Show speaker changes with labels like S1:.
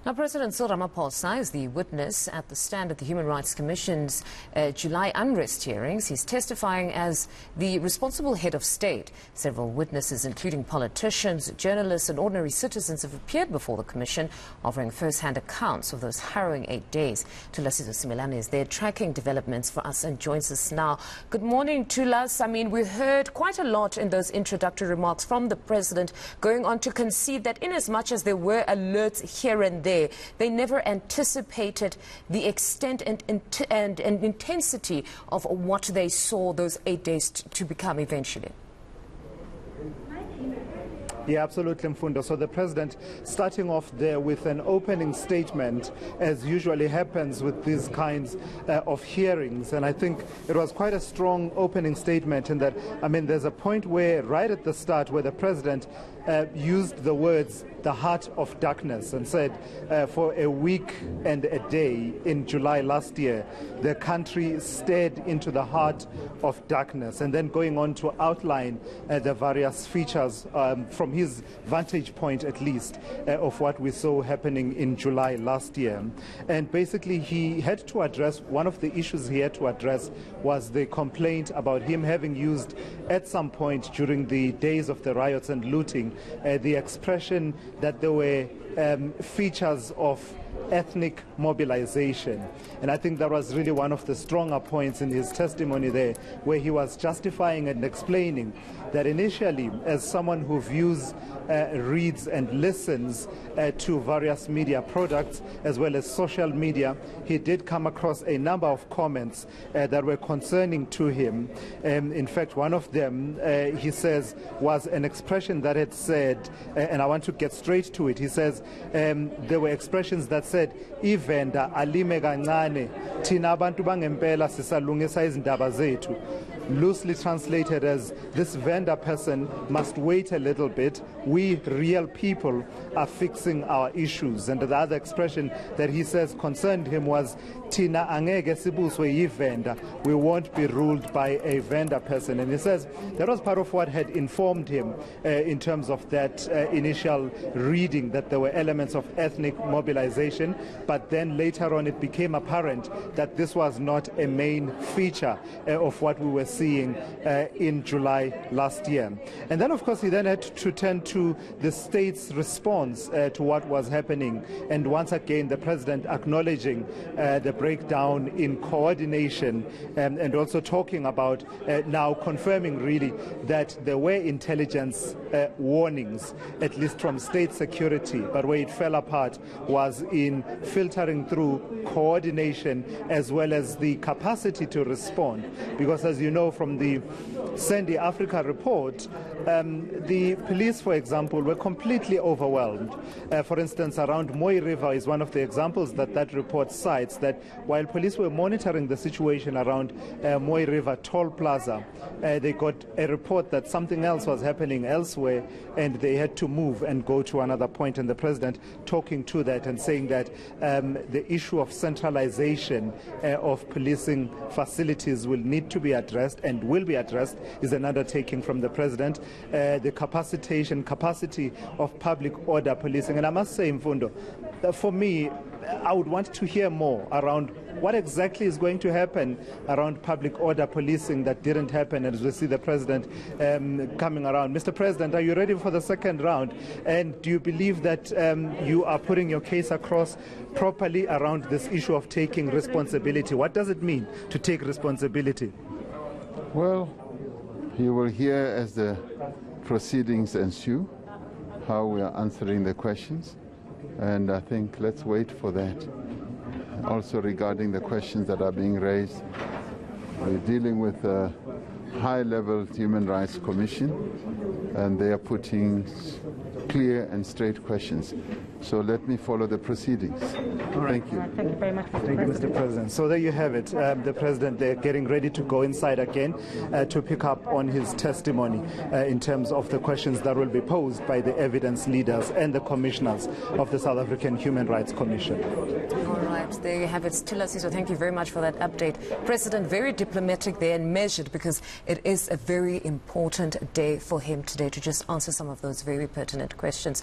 S1: Now, President Cyril Ramaphosa is the witness at the stand at the Human Rights Commission's July Unrest Hearings. He's testifying as the responsible head of state. Several witnesses, including politicians, journalists and ordinary citizens, have appeared before the Commission, offering first-hand accounts of those harrowing 8 days. Thulasizwe Simelane is there tracking developments for us and joins us now. Good morning, Thulas. I mean, we heard quite a lot in those introductory remarks from the President, going on to concede that inasmuch as there were alerts here and there, they never anticipated the extent and intensity of what they saw those 8 days to become eventually.
S2: Yeah, absolutely, Mfundo. So the President starting off there with an opening statement, as usually happens with these kinds of hearings. And I think it was quite a strong opening statement in that, I mean, there's a point where, right at the start, where the President used the words, the heart of darkness, and said for a week and a day in July last year, the country stared into the heart of darkness, and then going on to outline the various features from his vantage point, at least, of what we saw happening in July last year. And basically he had to address, one of the issues he had to address was the complaint about him having used at some point during the days of the riots and looting the expression that there were features of ethnic mobilization. And I think that was really one of the stronger points in his testimony there, where he was justifying and explaining that initially, as someone who views, reads and listens to various media products as well as social media, he did come across a number of comments that were concerning to him. In fact, one of them, he says, was an expression that had said, and I want to get straight to it, he says there were expressions that said, ivenda alime kancane thina abantu bangempela sisalungisa izindaba zethu, loosely translated as, this vendor person must wait a little bit, we real people are fixing our issues. And the other expression that he says concerned him was, thina angeke sibuswe yivenda, we won't be ruled by a vendor person. And he says that was part of what had informed him in terms of that initial reading, that there were elements of ethnic mobilization, but then later on it became apparent that this was not a main feature of what we were seeing in July last year. And then, of course, he then had to turn to the state's response to what was happening. And once again, the President acknowledging the breakdown in coordination and also talking about now confirming really that there were intelligence warnings, at least from state security, but where it fell apart was in filtering through coordination as well as the capacity to respond. Because as you know from the Sandy Africa report, the police, for example, were completely overwhelmed. For instance, around Moi River is one of the examples that that report cites, that while police were monitoring the situation around Moi River Toll Plaza, they got a report that something else was happening elsewhere and they had to move and go to another point. And the President talking to that and saying that the issue of centralization of policing facilities will need to be addressed and will be addressed is an undertaking from the President. The capacity of public order policing. And I must say, Mfundo, for me, I would want to hear more around what exactly is going to happen around public order policing that didn't happen, as we see the President coming around. Mr. President, are you ready for the second round? And do you believe that you are putting your case across properly around this issue of taking responsibility? What does it mean to take responsibility?
S3: Well, you will hear as the proceedings ensue how we are answering the questions, and I think let's wait for that. Also regarding the questions that are being raised, we're dealing with a high-level Human Rights Commission, and they are putting clear and straight questions. So let me follow the proceedings. Thank you.
S4: Thank you very much, Mr.
S2: Thank you, Mr. President. So there you have it. The President, they're getting ready to go inside again to pick up on his testimony in terms of the questions that will be posed by the evidence leaders and the commissioners of the South African Human Rights Commission.
S1: All right, there you have it. Thulasizwe, thank you very much for that update. President, very diplomatic there and measured, because it is a very important day for him today to just answer some of those very pertinent questions.